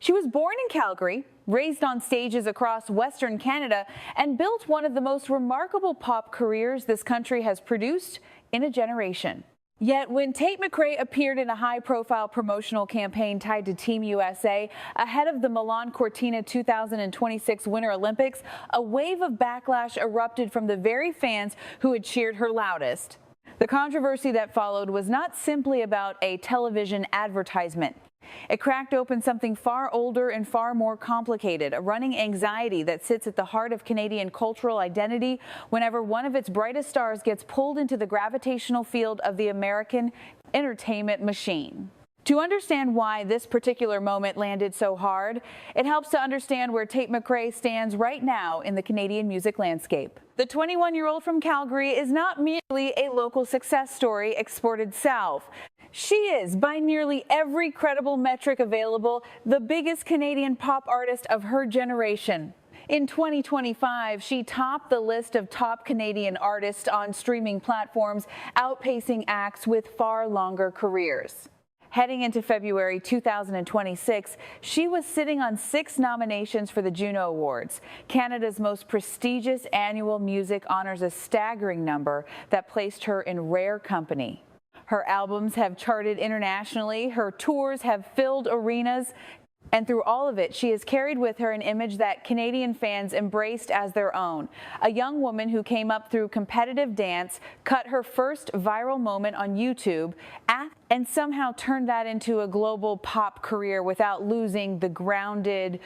She was born in Calgary, raised on stages across Western Canada, and built one of the most remarkable pop careers this country has produced in a generation. Yet when Tate McRae appeared in a high-profile promotional campaign tied to Team USA ahead of the Milan Cortina 2026 Winter Olympics, a wave of backlash erupted from the very fans who had cheered her loudest. The controversy that followed was not simply about a television advertisement. It cracked open something far older and far more complicated, a running anxiety that sits at the heart of Canadian cultural identity whenever one of its brightest stars gets pulled into the gravitational field of the American entertainment machine. To understand why this particular moment landed so hard, it helps to understand where Tate McRae stands right now in the Canadian music landscape. The 21-year-old from Calgary is not merely a local success story exported south. She is, by nearly every credible metric available, the biggest Canadian pop artist of her generation. In 2025, she topped the list of top Canadian artists on streaming platforms, outpacing acts with far longer careers. Heading into February 2026, she was sitting on 6 nominations for the JUNO Awards. Canada's most prestigious annual music honors a staggering number that placed her in rare company. Her albums have charted internationally, her tours have filled arenas, and through all of it, she has carried with her an image that Canadian fans embraced as their own. A young woman who came up through competitive dance, cut her first viral moment on YouTube, and somehow turned that into a global pop career without losing the grounded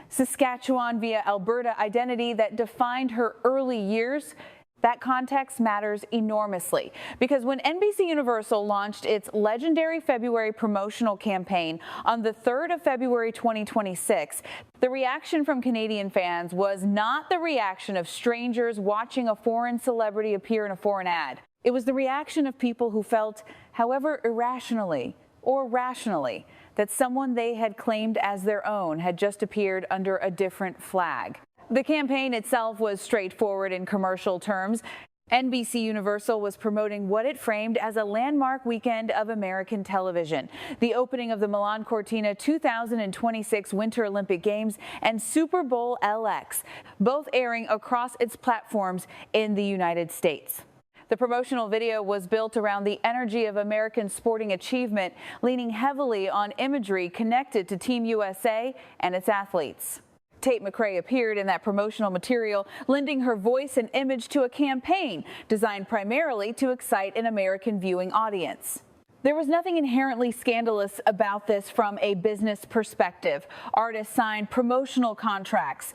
Saskatchewan via Alberta identity that defined her early years. That context matters enormously because when NBC Universal launched its legendary February promotional campaign on the 3rd of February 2026, the reaction from Canadian fans was not the reaction of strangers watching a foreign celebrity appear in a foreign ad. It was the reaction of people who felt, however irrationally or rationally, that someone they had claimed as their own had just appeared under a different flag. The campaign itself was straightforward in commercial terms. NBC Universal was promoting what it framed as a landmark weekend of American television, the opening of the Milan Cortina 2026 Winter Olympic Games and Super Bowl LX, both airing across its platforms in the United States. The promotional video was built around the energy of American sporting achievement, leaning heavily on imagery connected to Team USA and its athletes. Tate McRae appeared in that promotional material, lending her voice and image to a campaign designed primarily to excite an American viewing audience. There was nothing inherently scandalous about this from a business perspective. Artists signed promotional contracts.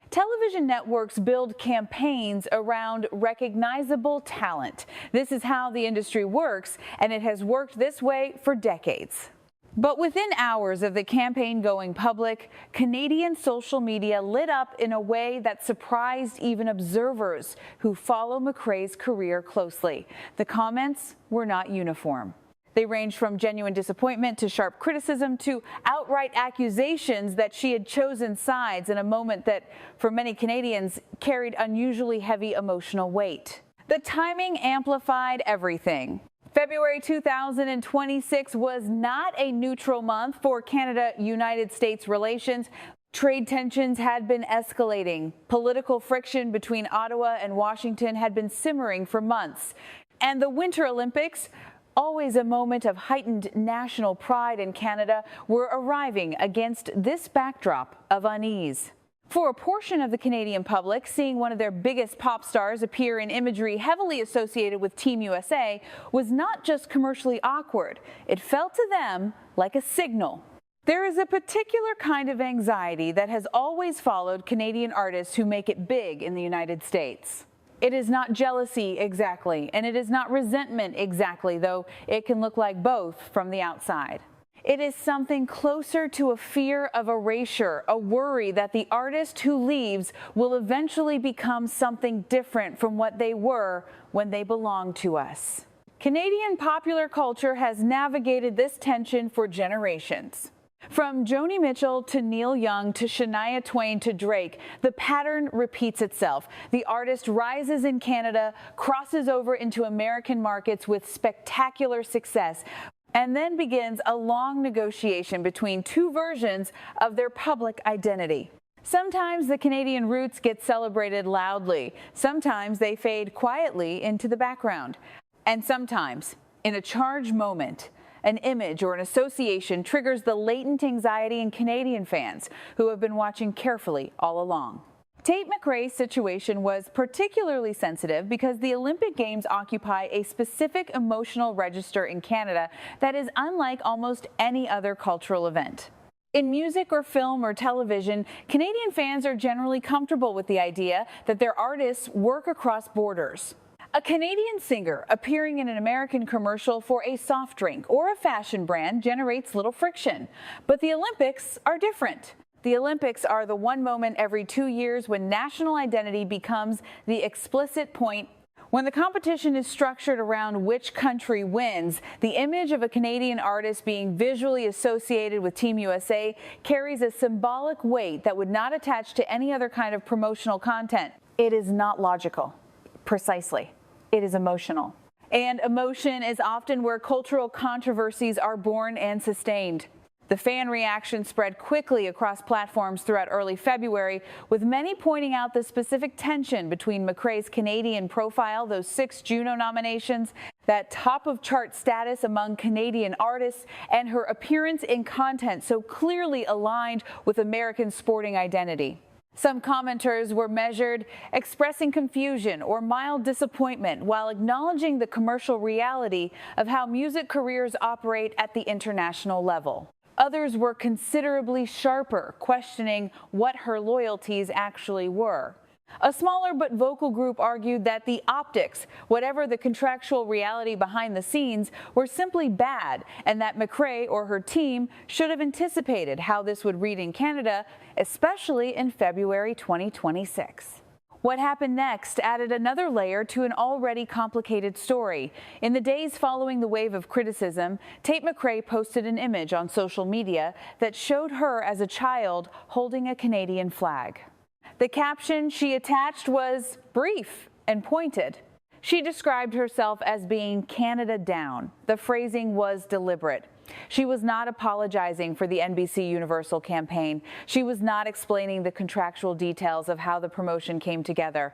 Television networks build campaigns around recognizable talent. This is how the industry works, and it has worked this way for decades. But within hours of the campaign going public, Canadian social media lit up in a way that surprised even observers who follow McRae's career closely. The comments were not uniform. They ranged from genuine disappointment to sharp criticism to outright accusations that she had chosen sides in a moment that, for many Canadians, carried unusually heavy emotional weight. The timing amplified everything. February 2026 was not a neutral month for Canada-United States relations. Trade tensions had been escalating. Political friction between Ottawa and Washington had been simmering for months. And the Winter Olympics, always a moment of heightened national pride in Canada, were arriving against this backdrop of unease. For a portion of the Canadian public, seeing one of their biggest pop stars appear in imagery heavily associated with Team USA was not just commercially awkward. It felt to them like a signal. There is a particular kind of anxiety that has always followed Canadian artists who make it big in the United States. It is not jealousy exactly, and it is not resentment exactly, though it can look like both from the outside. It is something closer to a fear of erasure, a worry that the artist who leaves will eventually become something different from what they were when they belonged to us. Canadian popular culture has navigated this tension for generations. From Joni Mitchell to Neil Young to Shania Twain to Drake, the pattern repeats itself. The artist rises in Canada, crosses over into American markets with spectacular success, And then begins a long negotiation between two versions of their public identity. Sometimes the Canadian roots get celebrated loudly. Sometimes they fade quietly into the background. And sometimes, in a charged moment, an image or an association triggers the latent anxiety in Canadian fans who have been watching carefully all along. Tate McRae's situation was particularly sensitive because the Olympic Games occupy a specific emotional register in Canada that is unlike almost any other cultural event. In music or film or television, Canadian fans are generally comfortable with the idea that their artists work across borders. A Canadian singer appearing in an American commercial for a soft drink or a fashion brand generates little friction. But the Olympics are different. The Olympics are the one moment every 2 years when national identity becomes the explicit point. When the competition is structured around which country wins, the image of a Canadian artist being visually associated with Team USA carries a symbolic weight that would not attach to any other kind of promotional content. It is not logical. Precisely. It is emotional. And emotion is often where cultural controversies are born and sustained. The fan reaction spread quickly across platforms throughout early February, with many pointing out the specific tension between McRae's Canadian profile, those 6 JUNO nominations, that top-of-chart status among Canadian artists, and her appearance in content so clearly aligned with American sporting identity. Some commenters were measured, expressing confusion or mild disappointment while acknowledging the commercial reality of how music careers operate at the international level. Others were considerably sharper, questioning what her loyalties actually were. A smaller but vocal group argued that the optics, whatever the contractual reality behind the scenes, were simply bad, and that McRae or her team should have anticipated how this would read in Canada, especially in February 2026. What happened next added another layer to an already complicated story. In the days following the wave of criticism, Tate McRae posted an image on social media that showed her as a child holding a Canadian flag. The caption she attached was brief and pointed. She described herself as being Canada down. The phrasing was deliberate. She was not apologizing for the NBC Universal campaign. She was not explaining the contractual details of how the promotion came together.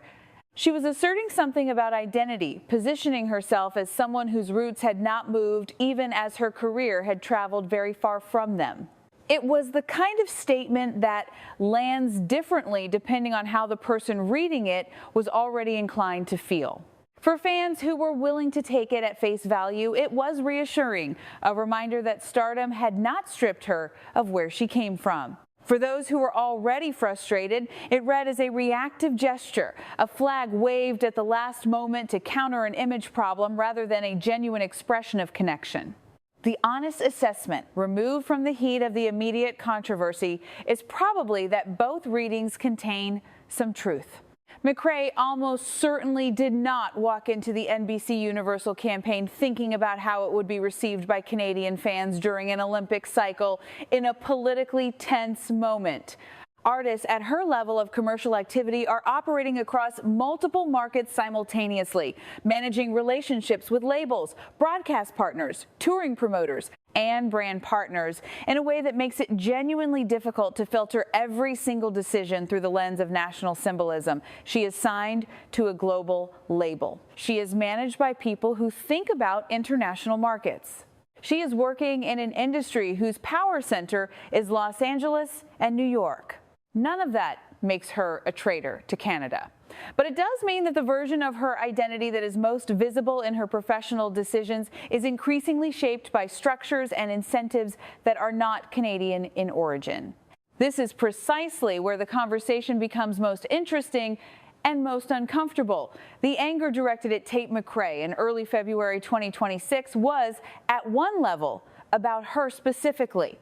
She was asserting something about identity, positioning herself as someone whose roots had not moved even as her career had traveled very far from them. It was the kind of statement that lands differently depending on how the person reading it was already inclined to feel. For fans who were willing to take it at face value, it was reassuring, a reminder that stardom had not stripped her of where she came from. For those who were already frustrated, it read as a reactive gesture, a flag waved at the last moment to counter an image problem rather than a genuine expression of connection. The honest assessment, removed from the heat of the immediate controversy, is probably that both readings contain some truth. McRae almost certainly did not walk into the NBC Universal campaign thinking about how it would be received by Canadian fans during an Olympic cycle in a politically tense moment. Artists at her level of commercial activity are operating across multiple markets simultaneously, managing relationships with labels, broadcast partners, touring promoters, and brand partners in a way that makes it genuinely difficult to filter every single decision through the lens of national symbolism. She is signed to a global label. She is managed by people who think about international markets. She is working in an industry whose power center is Los Angeles and New York. None of that makes her a traitor to Canada. But it does mean that the version of her identity that is most visible in her professional decisions is increasingly shaped by structures and incentives that are not Canadian in origin. This is precisely where the conversation becomes most interesting and most uncomfortable. The anger directed at Tate McRae in early February 2026 was, at one level, about her specifically.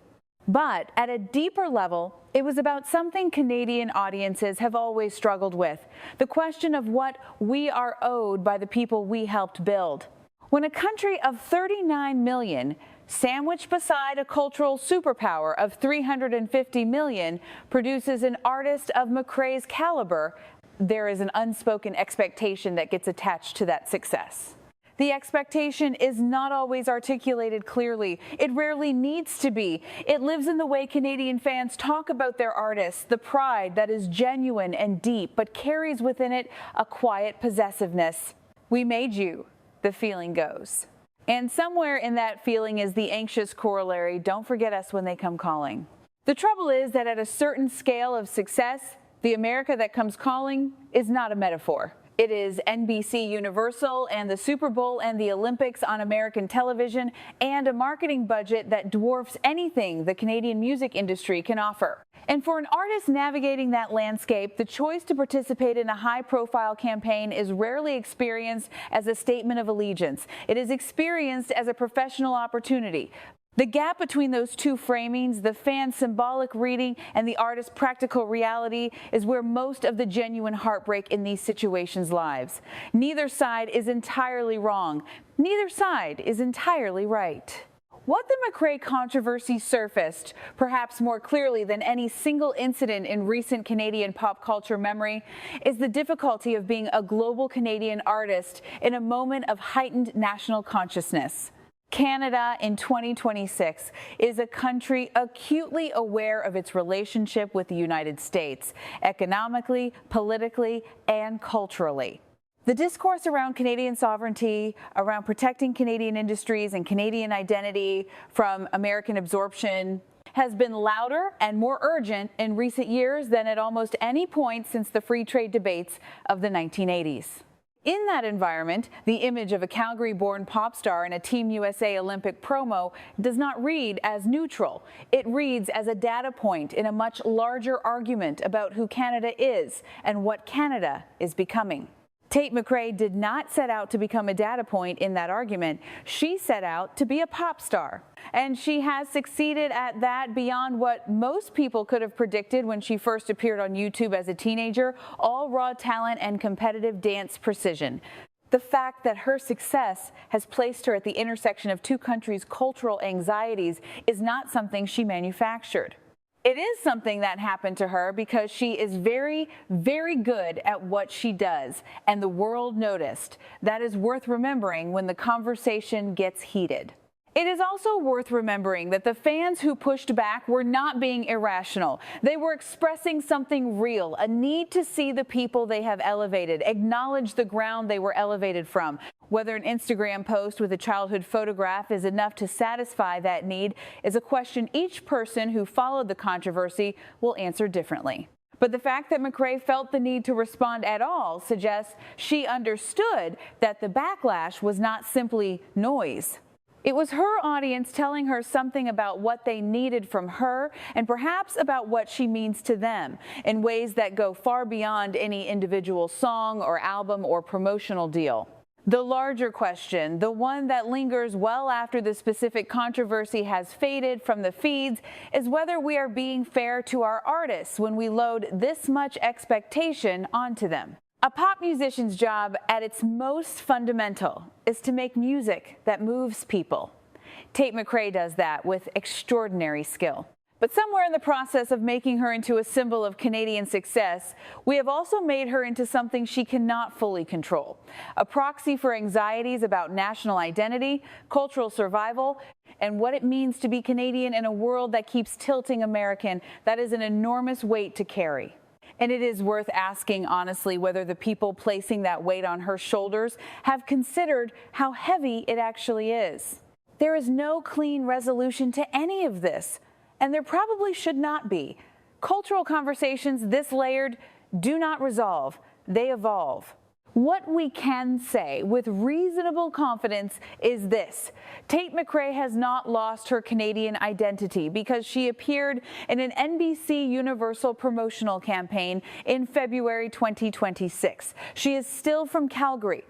But at a deeper level, it was about something Canadian audiences have always struggled with, the question of what we are owed by the people we helped build. When a country of 39 million, sandwiched beside a cultural superpower of 350 million, produces an artist of McRae's caliber, there is an unspoken expectation that gets attached to that success. The expectation is not always articulated clearly. It rarely needs to be. It lives in the way Canadian fans talk about their artists, the pride that is genuine and deep, but carries within it a quiet possessiveness. We made you, the feeling goes. And somewhere in that feeling is the anxious corollary, don't forget us when they come calling. The trouble is that at a certain scale of success, the America that comes calling is not a metaphor. It is NBC Universal and the Super Bowl and the Olympics on American television and a marketing budget that dwarfs anything the Canadian music industry can offer. And for an artist navigating that landscape, the choice to participate in a high-profile campaign is rarely experienced as a statement of allegiance. It is experienced as a professional opportunity. The gap between those two framings, the fan's symbolic reading and the artist's practical reality, is where most of the genuine heartbreak in these situations lies. Neither side is entirely wrong. Neither side is entirely right. What the McRae controversy surfaced, perhaps more clearly than any single incident in recent Canadian pop culture memory, is the difficulty of being a global Canadian artist in a moment of heightened national consciousness. Canada in 2026 is a country acutely aware of its relationship with the United States, economically, politically, and culturally. The discourse around Canadian sovereignty, around protecting Canadian industries and Canadian identity from American absorption, has been louder and more urgent in recent years than at almost any point since the free trade debates of the 1980s. In that environment, the image of a Calgary-born pop star in a Team USA Olympic promo does not read as neutral. It reads as a data point in a much larger argument about who Canada is and what Canada is becoming. Tate McRae did not set out to become a data point in that argument. She set out to be a pop star. And she has succeeded at that beyond what most people could have predicted when she first appeared on YouTube as a teenager, all raw talent and competitive dance precision. The fact that her success has placed her at the intersection of two countries' cultural anxieties is not something she manufactured. It is something that happened to her because she is very, very good at what she does, and the world noticed. That is worth remembering when the conversation gets heated. It is also worth remembering that the fans who pushed back were not being irrational. They were expressing something real, a need to see the people they have elevated, acknowledge the ground they were elevated from. Whether an Instagram post with a childhood photograph is enough to satisfy that need is a question each person who followed the controversy will answer differently. But the fact that McRae felt the need to respond at all suggests she understood that the backlash was not simply noise. It was her audience telling her something about what they needed from her and perhaps about what she means to them in ways that go far beyond any individual song or album or promotional deal. The larger question, the one that lingers well after the specific controversy has faded from the feeds, is whether we are being fair to our artists when we load this much expectation onto them. A pop musician's job at its most fundamental is to make music that moves people. Tate McRae does that with extraordinary skill. But somewhere in the process of making her into a symbol of Canadian success, we have also made her into something she cannot fully control. A proxy for anxieties about national identity, cultural survival, and what it means to be Canadian in a world that keeps tilting American. That is an enormous weight to carry. And it is worth asking, honestly, whether the people placing that weight on her shoulders have considered how heavy it actually is. There is no clean resolution to any of this, and there probably should not be. Cultural conversations this layered do not resolve, they evolve. What we can say with reasonable confidence is this: Tate McRae has not lost her Canadian identity because she appeared in an NBC Universal promotional campaign in February 2026. She is still from Calgary.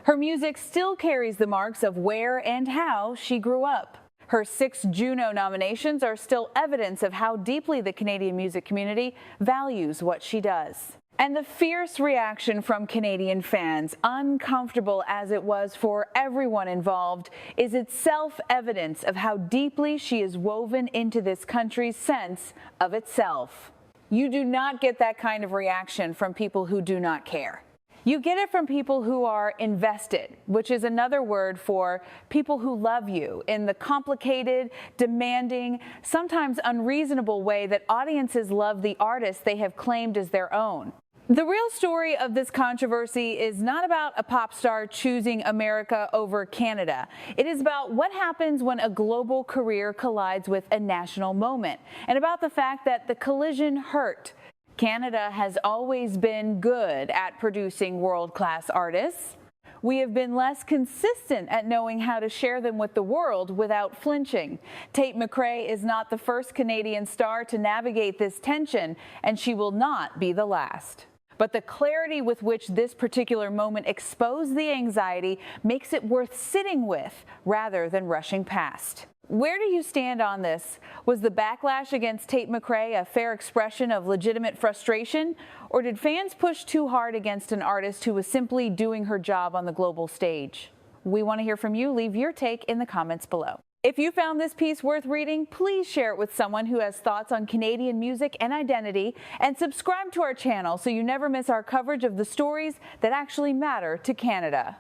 Her music still carries the marks of where and how she grew up. Her 6 JUNO nominations are still evidence of how deeply the Canadian music community values what she does. And the fierce reaction from Canadian fans, uncomfortable as it was for everyone involved, is itself evidence of how deeply she is woven into this country's sense of itself. You do not get that kind of reaction from people who do not care. You get it from people who are invested, which is another word for people who love you in the complicated, demanding, sometimes unreasonable way that audiences love the artists they have claimed as their own. The real story of this controversy is not about a pop star choosing America over Canada. It is about what happens when a global career collides with a national moment, and about the fact that the collision hurt. Canada has always been good at producing world-class artists. We have been less consistent at knowing how to share them with the world without flinching. Tate McRae is not the first Canadian star to navigate this tension, and she will not be the last. But the clarity with which this particular moment exposed the anxiety makes it worth sitting with rather than rushing past. Where do you stand on this? Was the backlash against Tate McRae a fair expression of legitimate frustration, or did fans push too hard against an artist who was simply doing her job on the global stage? We want to hear from you. Leave your take in the comments below. If you found this piece worth reading, please share it with someone who has thoughts on Canadian music and identity, and subscribe to our channel so you never miss our coverage of the stories that actually matter to Canada.